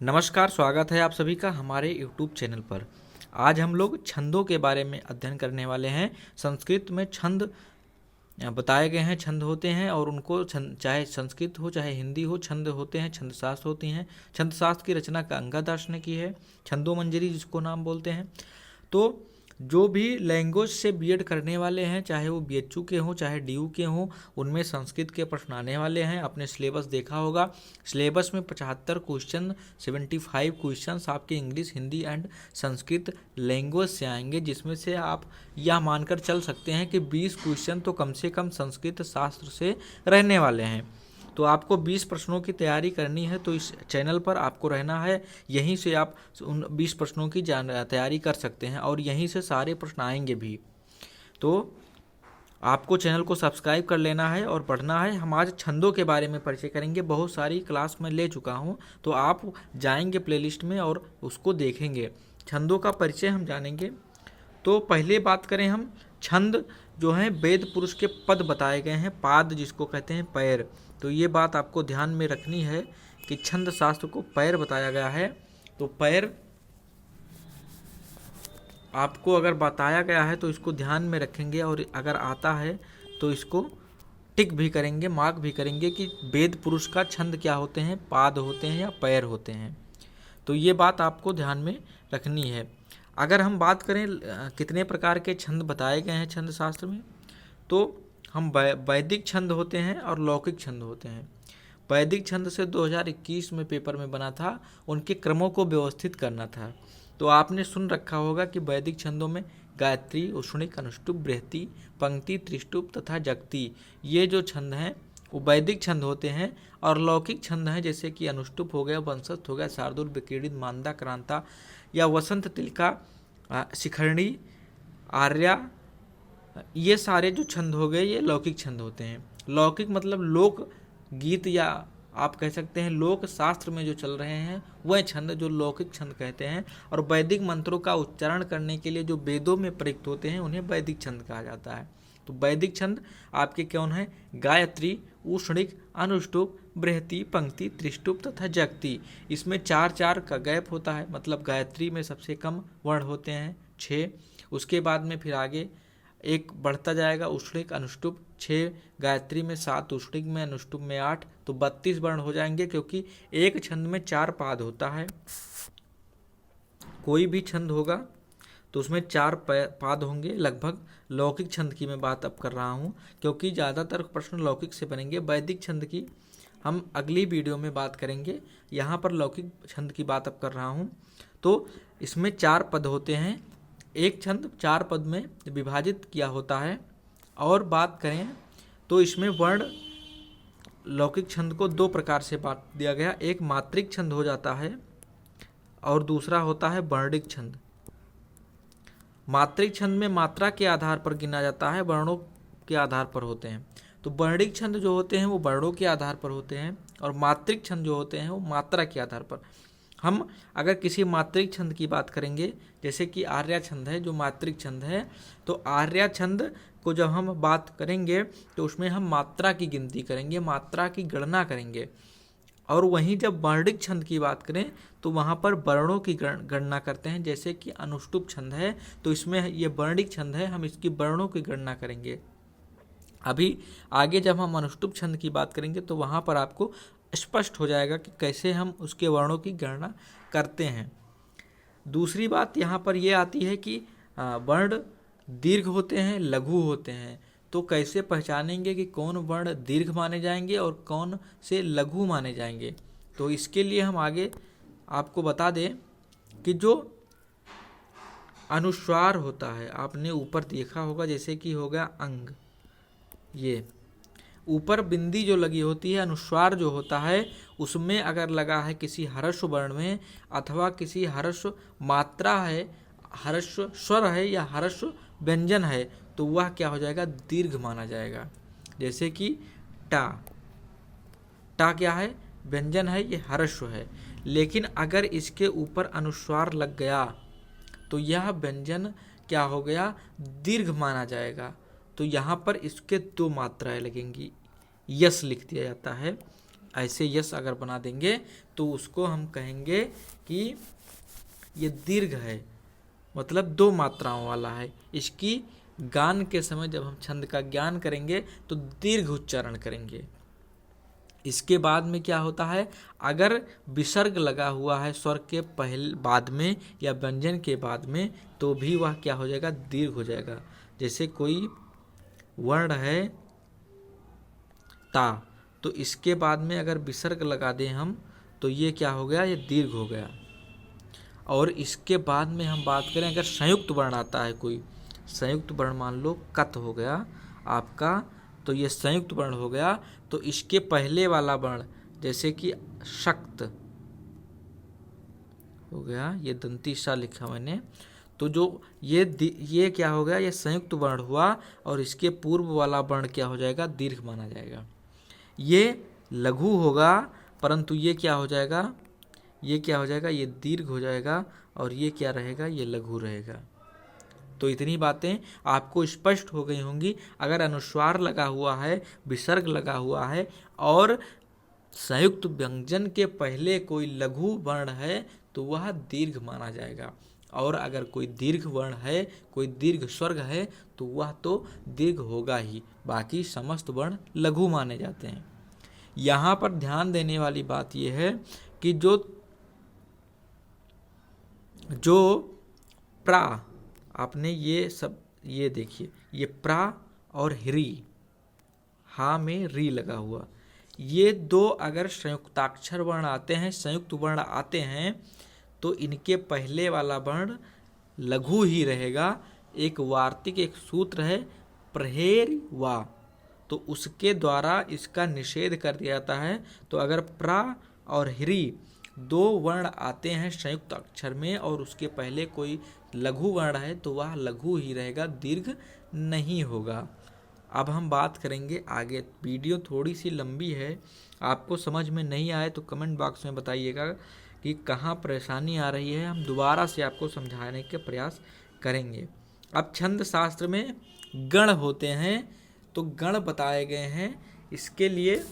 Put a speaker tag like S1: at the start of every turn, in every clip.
S1: नमस्कार, स्वागत है आप सभी का हमारे YouTube चैनल पर। आज हम लोग छंदों के बारे में अध्ययन करने वाले हैं। संस्कृत में छंद बताए गए हैं, छंद होते हैं और उनको चाहे संस्कृत हो चाहे हिंदी हो, छंद होते हैं, छंद शास्त्र होती हैं। छंद शास्त्र की रचना गंगा दास ने की है, छंदो मंजरी जिसको नाम बोलते हैं। तो जो भी लैंग्वेज से बीएड करने वाले हैं, चाहे वो बीएचयू के हों चाहे डीयू के हों, उनमें संस्कृत के प्रश्न आने वाले हैं। आपने सिलेबस देखा होगा, सिलेबस में 75 क्वेश्चन, 75 क्वेश्चंस आपके English, Hindi and Sanskrit language से आएंगे, जिसमें से आप यह मानकर चल सकते हैं कि 20 क्वेश्चन तो कम से कम संस्कृत शास्त्र से रहने वाले हैं। तो आपको 20 प्रश्नों की तैयारी करनी है, तो इस चैनल पर आपको रहना है। यहीं से आप उन 20 प्रश्नों की तैयारी कर सकते हैं और यहीं से सारे प्रश्न आएंगे भी। तो आपको चैनल को सब्सक्राइब कर लेना है और पढ़ना है। हम आज छंदों के बारे में परिचय करेंगे। बहुत सारी क्लास में ले चुका हूँ, तो आप जाएंगे प्लेलिस्ट में और उसको देखेंगे। छंदों का परिचय हम जानेंगे। तो पहले बात करें हम, छंद जो हैं वेद पुरुष के पद बताए गए हैं, पाद जिसको कहते हैं पैर। तो ये बात आपको ध्यान में रखनी है कि छंद शास्त्र को पैर बताया गया है। तो पैर आपको अगर बताया गया है तो इसको ध्यान में रखेंगे, और अगर आता है तो इसको टिक भी करेंगे, मार्क भी करेंगे कि वेद पुरुष का छंद क्या होते हैं, पाद होते हैं या पैर होते हैं। तो ये बात आपको ध्यान में रखनी है। अगर हम बात करें कितने प्रकार के छंद बताए गए हैं छंद शास्त्र में, तो हम वैदिक छंद होते हैं और लौकिक छंद होते हैं। वैदिक छंद से 2021 में पेपर में बना था, उनके क्रमों को व्यवस्थित करना था। तो आपने सुन रखा होगा कि वैदिक छंदों में गायत्री, उष्णिक, अनुष्टुप, बृहति, पंक्ति, त्रिष्टुप तथा जगति, ये जो छंद हैं वो वैदिक छंद होते हैं। और लौकिक छंद हैं जैसे कि अनुष्टुप हो गया, वंशस्थ हो गया, शार्दुल, विक्रीडित, मांदा, क्रांता या वसंत, तिलका, शिखरणी, आर्या, ये सारे जो छंद हो गए ये लौकिक छंद होते हैं। लौकिक मतलब लोक गीत, या आप कह सकते हैं लोक शास्त्र में जो चल रहे हैं वह छंद जो लौकिक छंद कहते हैं। और वैदिक मंत्रों का उच्चारण करने के लिए जो वेदों में प्रयुक्त होते हैं उन्हें वैदिक छंद कहा जाता है। तो वैदिक छंद आपके कौन है? गायत्री, उष्णिक, अनुष्टुप, बृहति, पंक्ति, त्रिष्टुप तथा जगति। इसमें 4-4 का गैप होता है, मतलब गायत्री में सबसे कम वर्ण होते हैं 6, उसके बाद में फिर आगे एक बढ़ता जाएगा, उष्णिक, अनुष्टुप 6, गायत्री में 7, उष्णिक में, अनुष्टुप में 8, तो 32 वर्ण हो जाएंगे, क्योंकि एक छंद में 4 पाद होता है। कोई भी छंद होगा तो उसमें 4 पाद होंगे लगभग। लौकिक छंद की मैं बात अब कर रहा हूँ, क्योंकि ज़्यादातर प्रश्न लौकिक से बनेंगे। वैदिक छंद की हम अगली वीडियो में बात करेंगे, यहाँ पर लौकिक छंद की बात अब कर रहा हूँ। तो इसमें 4 पद होते हैं, एक छंद 4 पद में विभाजित किया होता है। और बात करें तो इसमें वर्ण लौकिक छंद को 2 प्रकार से बांट दिया गया, एक मात्रिक छंद हो जाता है और दूसरा होता है वर्णिक छंद। मात्रिक छंद में मात्रा के आधार पर गिना जाता है, वर्णों के आधार पर होते हैं। तो वर्णिक छंद जो होते हैं वो वर्णों के आधार पर होते हैं, और मात्रिक छंद जो होते हैं वो मात्रा के आधार पर। हम अगर किसी मात्रिक छंद की बात करेंगे, जैसे कि आर्या छंद है जो मात्रिक छंद है, तो आर्या छंद को जब हम बात करेंगे तो उसमें हम मात्रा की गिनती करेंगे, मात्रा की गणना करेंगे। और वहीं जब वर्णिक छंद की बात करें तो वहाँ पर वर्णों की गणना करते हैं। जैसे कि अनुष्टुप छंद है तो इसमें ये वर्णिक छंद है, हम इसकी वर्णों की गणना करेंगे। अभी आगे जब हम अनुष्टुप छंद की बात करेंगे तो वहाँ पर आपको स्पष्ट हो जाएगा कि कैसे हम उसके वर्णों की गणना करते हैं। दूसरी बात यहाँ पर यह आती है कि वर्ण दीर्घ होते हैं, लघु होते हैं। तो कैसे पहचानेंगे कि कौन वर्ण दीर्घ माने जाएंगे और कौन से लघु माने जाएंगे? तो इसके लिए हम आगे आपको बता दें कि जो अनुस्वार होता है, आपने ऊपर देखा होगा, जैसे कि हो गया अंग, ये ऊपर बिंदी जो लगी होती है, अनुस्वार जो होता है उसमें अगर लगा है किसी हर्ष वर्ण में अथवा किसी हर्ष मात्रा है, हर्ष स्वर है या हर्ष व्यंजन है, तो वह क्या हो जाएगा? दीर्घ माना जाएगा। जैसे कि टा, टा क्या है? व्यंजन है, ये हर्ष है। लेकिन अगर इसके ऊपर अनुस्वार लग गया तो यह व्यंजन क्या हो गया? दीर्घ माना जाएगा। तो यहाँ पर इसके 2 मात्राएं लगेंगी, यस लिख दिया जाता है। ऐसे यस अगर बना देंगे तो उसको हम कहेंगे कि ये दीर्घ है, मतलब दो मात्राओं वाला है। इसकी गान के समय जब हम छंद का ज्ञान करेंगे तो दीर्घ उच्चारण करेंगे। इसके बाद में क्या होता है, अगर विसर्ग लगा हुआ है स्वर के पहले बाद में या व्यंजन के बाद में तो भी वह क्या हो जाएगा, दीर्घ हो जाएगा। जैसे कोई वर्ण है ता, तो इसके बाद में अगर विसर्ग लगा दें हम तो ये क्या हो गया, ये दीर्घ हो गया। और इसके बाद में हम बात करें अगर संयुक्त वर्ण आता है, कोई संयुक्त वर्ण मान लो कत हो गया आपका, तो ये संयुक्त वर्ण हो गया। तो इसके पहले वाला वर्ण जैसे कि शक्त हो गया, ये दंती सा लिखा मैंने, तो जो ये क्या हो गया, ये संयुक्त वर्ण हुआ और इसके पूर्व वाला वर्ण क्या हो जाएगा, दीर्घ माना जाएगा। ये लघु होगा परंतु ये क्या हो जाएगा, ये क्या हो जाएगा, ये दीर्घ हो जाएगा और ये क्या रहेगा, ये लघु रहेगा। तो इतनी बातें आपको स्पष्ट हो गई होंगी। अगर अनुस्वार लगा हुआ है, विसर्ग लगा हुआ है और संयुक्त व्यंजन के पहले कोई लघु वर्ण है तो वह दीर्घ माना जाएगा, और अगर कोई दीर्घ वर्ण है, कोई दीर्घ स्वर्ग है तो वह तो दीर्घ होगा ही, बाकी समस्त वर्ण लघु माने जाते हैं। यहाँ पर ध्यान देने वाली बात यह है कि जो प्रा, आपने ये सब ये देखिए, ये प्रा और ह्री, हा में री लगा हुआ, ये दो अगर संयुक्ताक्षर वर्ण आते हैं, संयुक्त वर्ण आते हैं तो इनके पहले वाला वर्ण लघु ही रहेगा। एक वार्तिक एक सूत्र है प्रहेर वा, तो उसके द्वारा इसका निषेध कर दिया जाता है। तो अगर प्रा और ह्री दो वर्ण आते हैं संयुक्त अक्षर में और उसके पहले कोई लघु वर्ण है तो वह लघु ही रहेगा, दीर्घ नहीं होगा। अब हम बात करेंगे आगे। वीडियो थोड़ी सी लंबी है, आपको समझ में नहीं आए तो कमेंट बॉक्स में बताइएगा कि कहाँ परेशानी आ रही है, हम दोबारा से आपको समझाने के प्रयास करेंगे। अब छंद शास्त्र में गण होते हैं, तो गण बताए गए हैं। इसके लिए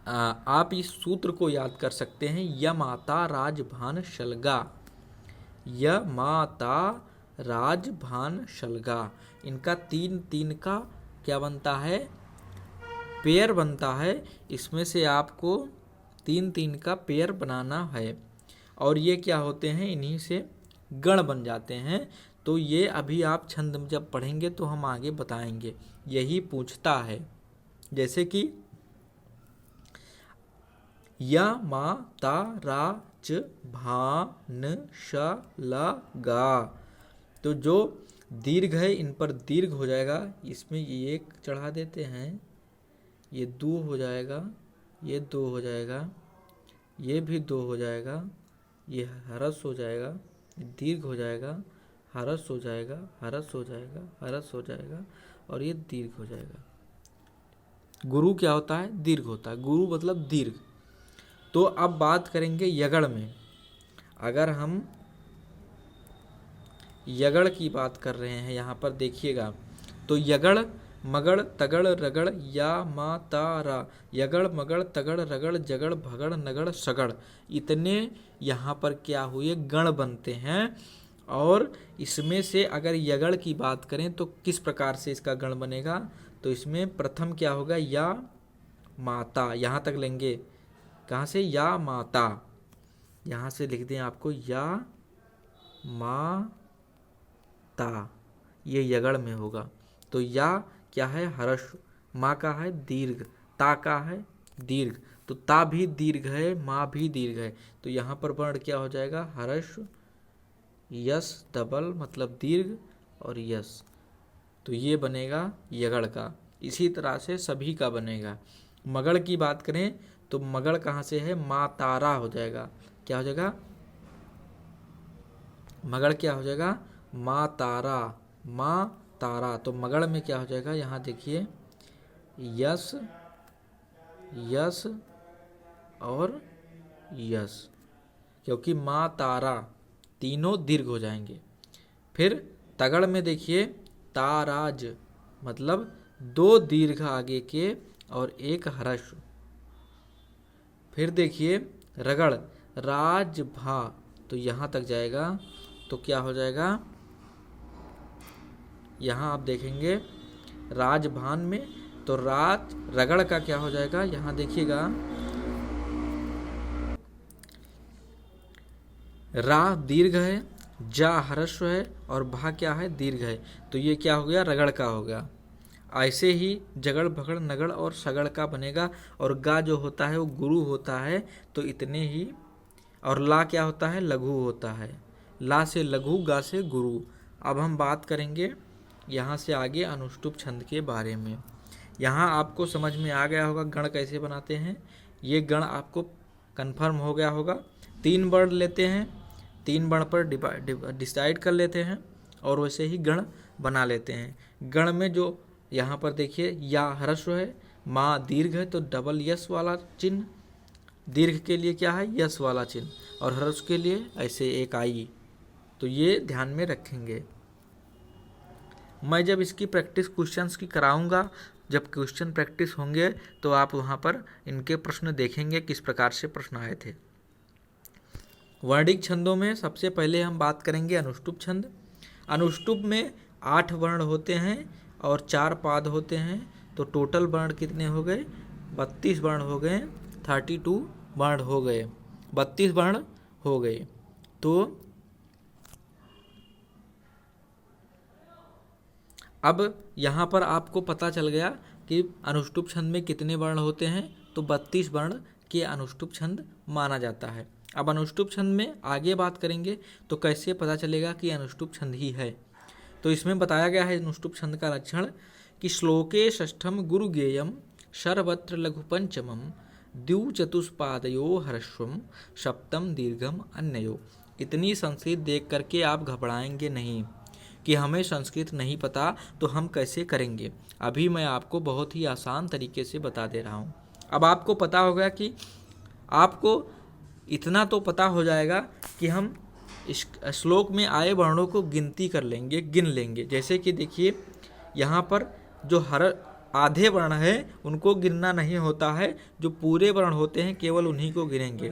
S1: आप इस सूत्र को याद कर सकते हैं, यमाता राजभान शलगा, यमाता राजभान शलगा। इनका 3-3 का क्या बनता है, पेयर बनता है। इसमें से आपको 3-3 का पेयर बनाना है और ये क्या होते हैं, इन्हीं से गण बन जाते हैं। तो ये अभी आप छंद जब पढ़ेंगे तो हम आगे बताएंगे, यही पूछता है। जैसे कि या मा ता राज भान शलगा, तो जो दीर्घ है इन पर दीर्घ हो जाएगा, इसमें ये एक चढ़ा देते हैं, ये 2 हो जाएगा, ये 2 हो जाएगा, ये भी 2 हो जाएगा, ये हरस हो जाएगा, दीर्घ हो जाएगा, हरस हो जाएगा, हरस हो जाएगा, हरस हो जाएगा और ये दीर्घ हो जाएगा। गुरु क्या होता है, दीर्घ होता है, गुरु मतलब दीर्घ। तो अब बात करेंगे यगड़ में। अगर हम यगड़ की बात कर रहे हैं यहाँ पर देखिएगा, तो यगड़ मगड़ तगड़ रगड़ या मा ता रा, यगड़ मगड़ तगड़ रगड़ जगड़ भगड़ नगड़ सगड़, इतने यहाँ पर क्या हुए, गण बनते हैं। और इसमें से अगर यगड़ की बात करें तो किस प्रकार से इसका गण बनेगा, तो इसमें प्रथम क्या होगा, या माता, यहाँ तक लेंगे, कहाँ से, या माता, यहाँ से लिख दें आपको या माता, ये यगड़ में होगा। तो या क्या है, हर्ष, माँ का है दीर्घ, ता का है दीर्घ, तो ता भी दीर्घ है, माँ भी दीर्घ है, तो यहाँ पर वर्ण क्या हो जाएगा, हर्ष, यस डबल मतलब दीर्घ और यस, तो ये बनेगा यगड़ का। इसी तरह से सभी का बनेगा। मगड़ की बात करें तो मगड़ कहाँ से है, मा तारा हो जाएगा, क्या हो जाएगा, मगड़ क्या हो जाएगा, मा तारा, मा तारा। तो मगड़ में क्या हो जाएगा, यहाँ देखिए यस, यस और यस, क्योंकि मा तारा तीनों दीर्घ हो जाएंगे। फिर तगड़ में देखिए ताराज, मतलब 2 दीर्घ आगे के और 1 हर्ष, फिर देखिए रगड़, राज भा, तो यहाँ तक जाएगा तो क्या हो जाएगा, यहाँ आप देखेंगे राजभान में तो राज रगड़ का क्या हो जाएगा, यहाँ देखिएगा रा दीर्घ है, जा ह्रस्व है और भा क्या है, दीर्घ है, तो ये क्या हो गया, रगड़ का हो गया। ऐसे ही जगड़ भगड़ नगड़ और सगड़ का बनेगा। और गा जो होता है वो गुरु होता है, तो इतने ही। और ला क्या होता है, लघु होता है। ला से लघु, गा से गुरु। अब हम बात करेंगे यहाँ से आगे अनुष्टुप छंद के बारे में। यहाँ आपको समझ में आ गया होगा गण कैसे बनाते हैं। ये गण आपको कन्फर्म हो गया होगा। 3 वर्ण लेते हैं, 3 वर्ण पर डिसाइड कर लेते हैं और वैसे ही गण बना लेते हैं। गण में जो यहाँ पर देखिए या ह्रस्व है, माँ दीर्घ है तो डबल यस वाला चिन्ह, दीर्घ के लिए क्या है, यस वाला चिन्ह, और ह्रस्व के लिए ऐसे एक आई। तो ये ध्यान में रखेंगे। मैं जब इसकी प्रैक्टिस क्वेश्चंस की कराऊंगा, जब क्वेश्चन प्रैक्टिस होंगे तो आप वहाँ पर इनके प्रश्न देखेंगे किस प्रकार से प्रश्न आए थे। वर्णिक छंदों में सबसे पहले हम बात करेंगे अनुष्टुप छंद। अनुष्टुप में 8 वर्ण होते हैं और 4 पाद होते हैं, तो टोटल वर्ण कितने हो गए, 32 वर्ण हो गए, 32 वर्ण हो गए, 32 वर्ण हो गए। तो अब यहाँ पर आपको पता चल गया कि अनुष्टुप छंद में कितने वर्ण होते हैं, तो 32 वर्ण के अनुष्टुप छंद माना जाता है। अब अनुष्टुप छंद में आगे बात करेंगे तो कैसे पता चलेगा कि अनुष्टुप छंद ही है। तो इसमें बताया गया है अनुष्टुप छंद का लक्षण कि श्लोके षष्ठम गुरु गेयम सर्वत्र लघु पंचमम द्विचतुष्पादयो ह्रस्वम सप्तम दीर्घम अन्यो। इतनी संस्कृत देख करके आप घबराएंगे नहीं कि हमें संस्कृत नहीं पता तो हम कैसे करेंगे। अभी मैं आपको बहुत ही आसान तरीके से बता दे रहा हूँ। अब आपको पता होगा कि आपको इतना तो पता हो जाएगा कि हम इस श्लोक में आए वर्णों को गिनती कर लेंगे, गिन लेंगे। जैसे कि देखिए यहाँ पर जो हर आधे वर्ण है उनको गिनना नहीं होता है, जो पूरे वर्ण होते हैं केवल उन्हीं को गिनेंगे।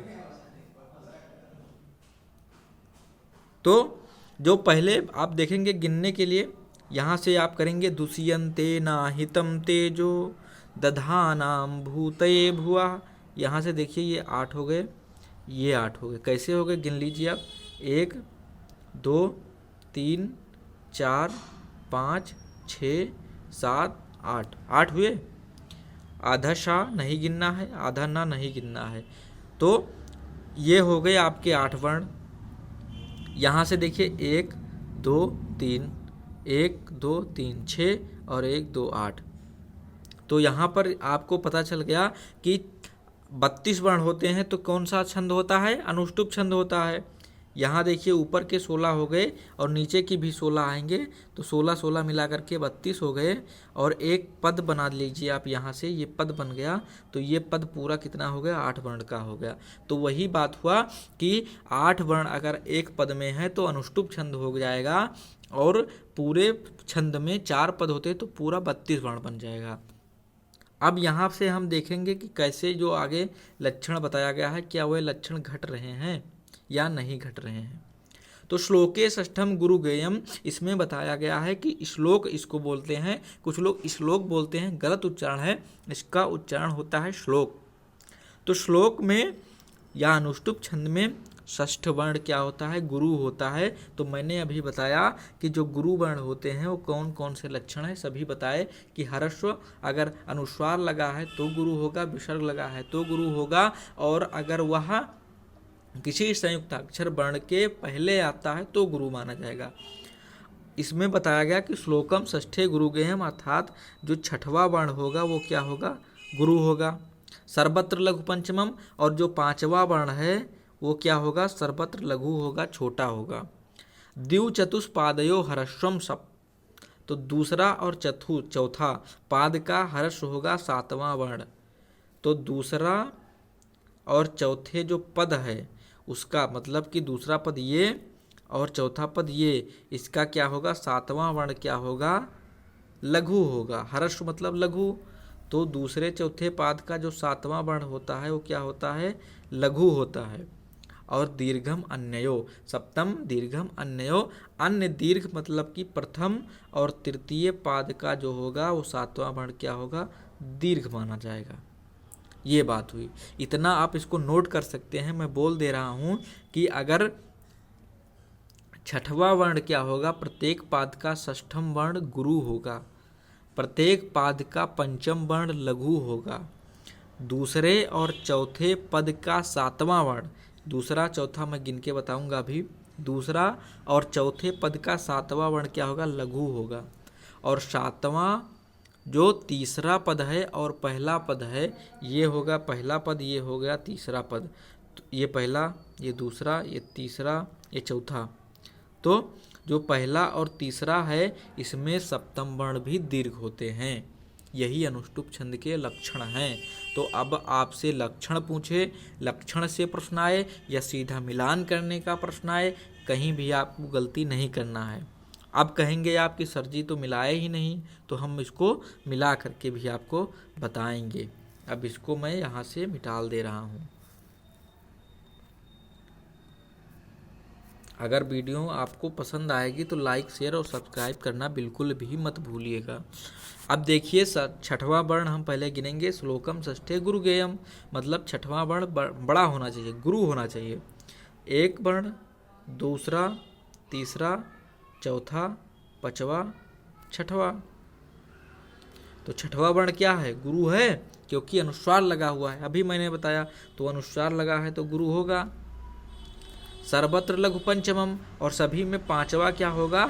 S1: तो जो पहले आप देखेंगे गिनने के लिए, यहाँ से आप करेंगे दुष्यन्ते नाहितम तेजो दधानाम भूतये भुआ। यहाँ से देखिए ये 8 हो गए, ये 8 हो गए। कैसे हो गए गिन लीजिए आप, 1 2 3 4 5 6 7 8, 8 हुए। आधा शाह नहीं गिनना है, आधा ना नहीं गिनना है। तो ये हो गए आपके 8 वर्ण। यहाँ से देखिए 1 2 3 1 2 3 6 और 1 2 8। तो यहाँ पर आपको पता चल गया कि 32 वर्ण होते हैं तो कौन सा छंद होता है, अनुष्टुप छंद होता है। यहाँ देखिए ऊपर के 16 हो गए और नीचे की भी 16 आएंगे, तो 16 16 मिला करके 32 हो गए। और एक पद बना लीजिए आप, यहाँ से ये पद बन गया, तो ये पद पूरा कितना हो गया, 8 वर्ण का हो गया। तो वही बात हुआ कि 8 वर्ण अगर एक पद में है तो अनुष्टुप छंद हो जाएगा, और पूरे छंद में 4 पद होते तो पूरा 32 वर्ण बन जाएगा। अब यहाँ से हम देखेंगे कि कैसे जो आगे लक्षण बताया गया है, क्या वह लक्षण घट रहे हैं या नहीं घट रहे हैं। तो श्लोके षष्ठम गुरु गेयम, इसमें बताया गया है कि श्लोक इसको बोलते हैं, कुछ लोग श्लोक बोलते हैं, गलत उच्चारण है, इसका उच्चारण होता है श्लोक। तो श्लोक में या अनुष्टुप छंद में षष्ठ वर्ण क्या होता है, गुरु होता है। तो मैंने अभी बताया कि जो गुरु वर्ण होते हैं वो कौन कौन से लक्षण है, सभी बताए कि ह्रस्व अगर अनुस्वार लगा है तो गुरु होगा, विसर्ग लगा है तो गुरु होगा, और अगर वह किसी संयुक्त अक्षर वर्ण के पहले आता है तो गुरु माना जाएगा। इसमें बताया गया कि श्लोकम षष्ठे गुरु गेयम, अर्थात जो छठवां वर्ण होगा वो क्या होगा, गुरु होगा। सर्वत्र लघु पंचमम, और जो 5वां वर्ण है वो क्या होगा, सर्वत्र लघु होगा, छोटा होगा। द्विचतुष्पादयो ह्रस्वम सप, तो दूसरा और चौथा पाद का ह्रस्व होगा 7वां वर्ण। तो दूसरा और चौथे जो पद है उसका मतलब कि दूसरा पद ये और चौथा पद ये, इसका क्या होगा, 7वां वर्ण क्या होगा, लघु होगा। ह्रस्व मतलब लघु, तो दूसरे चौथे पाद का जो सातवां वर्ण होता है वो क्या होता है, लघु होता है। और दीर्घम अन्ययो, सप्तम दीर्घम अन्ययो, अन्य दीर्घ मतलब कि प्रथम और तृतीय पाद का जो होगा वो सातवां वर्ण क्या होगा, दीर्घ माना जाएगा। ये बात हुई। इतना आप इसको नोट कर सकते हैं। मैं बोल दे रहा हूं कि अगर छठवां वर्ण क्या होगा, प्रत्येक पाद का षष्ठम वर्ण गुरु होगा, प्रत्येक पाद का पंचम वर्ण लघु होगा, दूसरे और चौथे पद का सातवां वर्ण, दूसरा चौथा मैं गिन के बताऊंगा अभी, दूसरा और चौथे पद का सातवां वर्ण क्या होगा, लघु होगा, और सातवां जो तीसरा पद है और पहला पद है ये होगा पहला पद, ये हो गया तीसरा पद, तो ये पहला, ये दूसरा, ये तीसरा, ये चौथा। तो जो पहला और तीसरा है इसमें सप्तम वर्ण भी दीर्घ होते हैं। यही अनुष्टुप छंद के लक्षण हैं। तो अब आपसे लक्षण पूछे, लक्षण से प्रश्न आए या सीधा मिलान करने का प्रश्न आए, कहीं भी आपको गलती नहीं करना है। अब कहेंगे आप कि सर जी तो मिलाए ही नहीं, तो हम इसको मिला करके भी आपको बताएंगे। अब इसको मैं यहाँ से मिटाल दे रहा हूँ। अगर वीडियो आपको पसंद आएगी तो लाइक शेयर और सब्सक्राइब करना बिल्कुल भी मत भूलिएगा। अब देखिए छठवां वर्ण हम पहले गिनेंगे, श्लोकम षष्ठे गुरु गेयम, मतलब छठवां वर्ण बड़ा होना चाहिए, गुरु होना चाहिए। एक वर्ण, दूसरा, तीसरा, चौथा, पांचवा, छठवा। तो छठवां वर्ण क्या है, गुरु है, क्योंकि अनुस्वार लगा हुआ है, अभी मैंने बताया, तो अनुस्वार लगा है तो गुरु होगा। सर्वत्र लघु पंचमम, और सभी में पांचवा क्या होगा,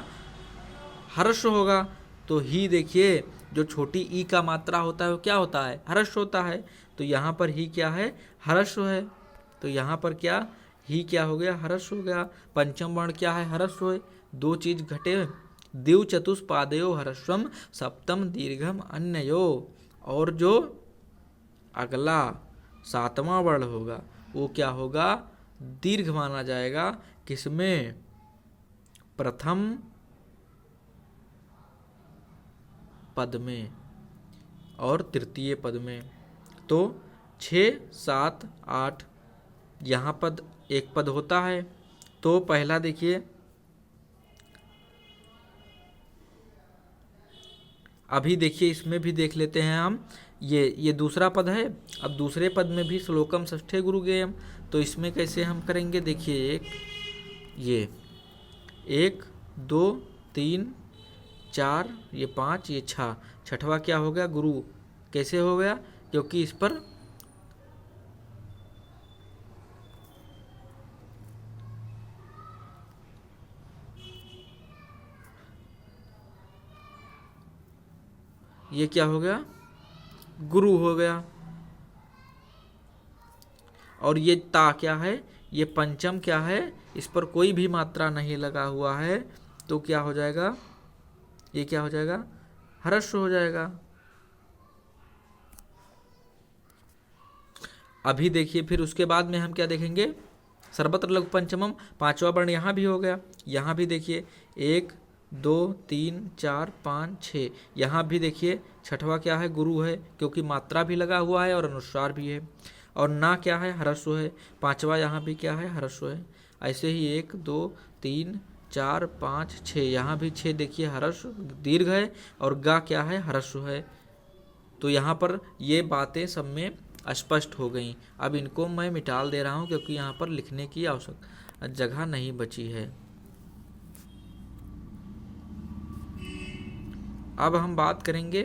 S1: हर्ष होगा। तो ही देखिए जो छोटी ई का मात्रा होता है वो क्या होता है, हर्ष होता है। तो यहाँ पर ही क्या है, हर्ष है। तो यहाँ पर क्या, ही क्या हो गया, हर्ष हो गया। पंचम वर्ण क्या है, हर्ष हो। दो चीज घटे, द्विव चतुष्पादयो हर्षम सप्तम दीर्घम अन्ययो। और जो अगला सातवां वर्ण होगा वो क्या होगा, दीर्घ माना जाएगा। किसमें, प्रथम पद में और तृतीय पद में। तो 6, 7, 8 यहाँ पद एक पद होता है। तो पहला देखिए, अभी देखिए इसमें भी देख लेते हैं हम, ये दूसरा पद है। अब दूसरे पद में भी श्लोकम षष्ठे गुरु गेयम, तो इसमें कैसे हम करेंगे, देखिए ये 1, 2, 3, 4, ये 5, ये 6, छठवा क्या हो गया, गुरु। कैसे हो गया, क्योंकि इस पर ये क्या हो गया, गुरु हो गया। और ये ता क्या है, ये पंचम क्या है, इस पर कोई भी मात्रा नहीं लगा हुआ है, तो क्या हो जाएगा, ये क्या हो जाएगा, हर्ष हो जाएगा। अभी देखिए फिर उसके बाद में हम क्या देखेंगे, सर्वत्र लघु पंचमम, पांचवा वर्ण यहाँ भी हो गया। यहाँ भी देखिए 1, 2, 3, 4, 5, 6, यहाँ भी देखिए छठवा क्या है, गुरु है, क्योंकि मात्रा भी लगा हुआ है और अनुस्वार भी है। और ना क्या है, हर्षो है। पांचवा यहाँ भी क्या है, हर्षो है। ऐसे ही 1, 2, 3, 4, 5, 6, यहाँ भी 6 देखिए हर्ष दीर्घ है, और गा क्या है, हर्षो है। तो यहाँ पर ये बातें सब में स्पष्ट हो गई। अब इनको मैं मिटाल दे रहा हूँ, क्योंकि यहाँ पर लिखने की आवश्यक जगह नहीं बची है। अब हम बात करेंगे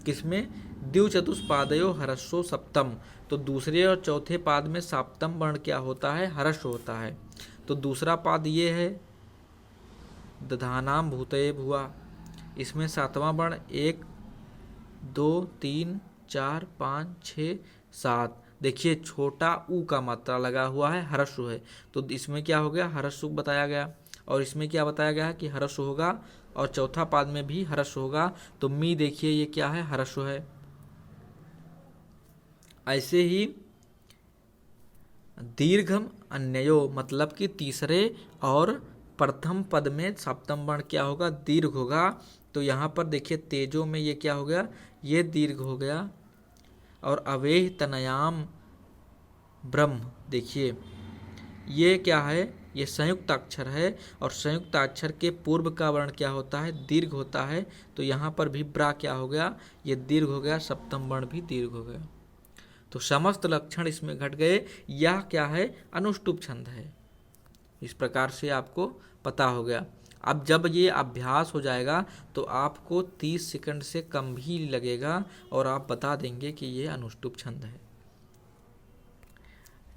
S1: किसमें, द्विव चतुष्पादयो हर्षो सप्तम। तो दूसरे और चौथे पाद में सप्तम वर्ण क्या होता है, हर्ष होता है। तो दूसरा पाद ये है, दधानाम भूतये भुआ, इसमें सातवां वर्ण 1, 2, 3, 4, 5, 6, 7, देखिए छोटा ऊ का मात्रा लगा हुआ है, हर्ष है। तो इसमें क्या हो गया, हर्ष बताया गया। और इसमें क्या बताया गया है कि हर्ष होगा, और चौथा पाद में भी हर्ष होगा। तो मी देखिए ये क्या है, हर्ष है। ऐसे ही दीर्घम अन्ययो, मतलब कि तीसरे और प्रथम पद में सप्तम वर्ण क्या होगा, दीर्घ होगा। तो यहाँ पर देखिए तेजो में ये क्या हो गया, ये दीर्घ हो गया, और अवेह तनयाम ब्रह्म। देखिए ये क्या है, ये संयुक्त अक्षर है और संयुक्त अक्षर के पूर्व का वर्ण क्या होता है, दीर्घ होता है। तो यहाँ पर भी ब्रा क्या हो गया, ये दीर्घ हो गया, सप्तम वर्ण भी दीर्घ हो गया। तो समस्त लक्षण इसमें घट गए। यह क्या है, अनुष्टुप छंद है। इस प्रकार से आपको पता हो गया। अब जब ये अभ्यास हो जाएगा तो आपको 30 सेकंड से कम भी लगेगा और आप बता देंगे कि ये अनुष्टुप छंद है।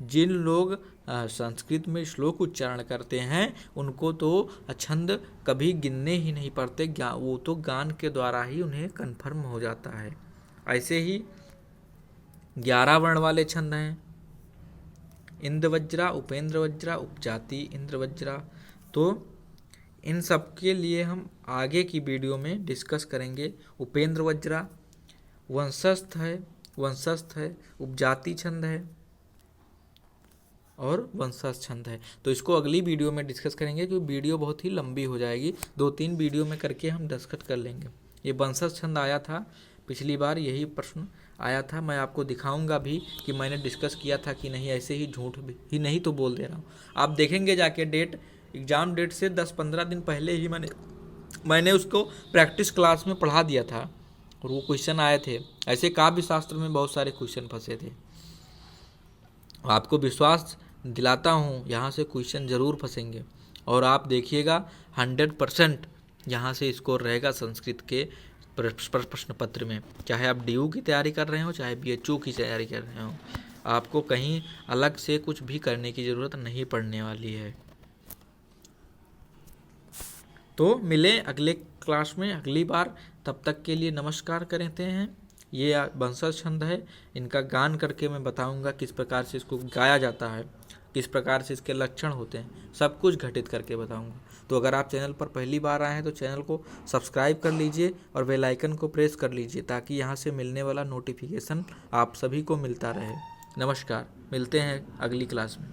S1: जिन लोग संस्कृत में श्लोक उच्चारण करते हैं उनको तो छंद कभी गिनने ही नहीं पड़ते, वो तो गान के द्वारा ही उन्हें कन्फर्म हो जाता है। ऐसे ही 11 वर्ण वाले छंद हैं, इंद्रवज्रा, उपेंद्र वज्रा, उपजाति इंद्रवज्रा। तो इन सब के लिए हम आगे की वीडियो में डिस्कस करेंगे। उपेंद्र वज्रा वंशस्थ है, उपजाति छंद है और वंशस्थ छंद है। तो इसको अगली वीडियो में डिस्कस करेंगे क्योंकि वीडियो बहुत ही लंबी हो जाएगी, 2-3 वीडियो में करके हम डिस्कस कर लेंगे। ये वंशस्थ छंद आया था पिछली बार, यही प्रश्न आया था। मैं आपको दिखाऊंगा भी कि मैंने डिस्कस किया था कि नहीं, ऐसे ही झूठ ही नहीं तो बोल दे रहा हूँ। आप देखेंगे जाके डेट, एग्ज़ाम डेट से 10-15 दिन पहले ही मैंने उसको प्रैक्टिस क्लास में पढ़ा दिया था और वो क्वेश्चन आए थे। ऐसे काव्य शास्त्र में बहुत सारे क्वेश्चन फंसे थे। आपको विश्वास दिलाता हूँ यहाँ से क्वेश्चन ज़रूर फंसेंगे और आप देखिएगा 100% यहाँ से स्कोर रहेगा संस्कृत के प्रश्न पत्र में। चाहे आप DU की तैयारी कर रहे हो, चाहे BHU की तैयारी कर रहे हो, आपको कहीं अलग से कुछ भी करने की ज़रूरत नहीं पड़ने वाली है। तो मिले अगले क्लास में अगली बार, तब तक के लिए नमस्कार करते हैं। ये वंशज छंद है, इनका गान करके मैं बताऊंगा किस प्रकार से इसको गाया जाता है, किस प्रकार से इसके लक्षण होते हैं, सब कुछ घटित करके बताऊंगा। तो अगर आप चैनल पर पहली बार आए हैं तो चैनल को सब्सक्राइब कर लीजिए और बेल आइकन को प्रेस कर लीजिए ताकि यहाँ से मिलने वाला नोटिफिकेशन आप सभी को मिलता रहे। नमस्कार, मिलते हैं अगली क्लास में।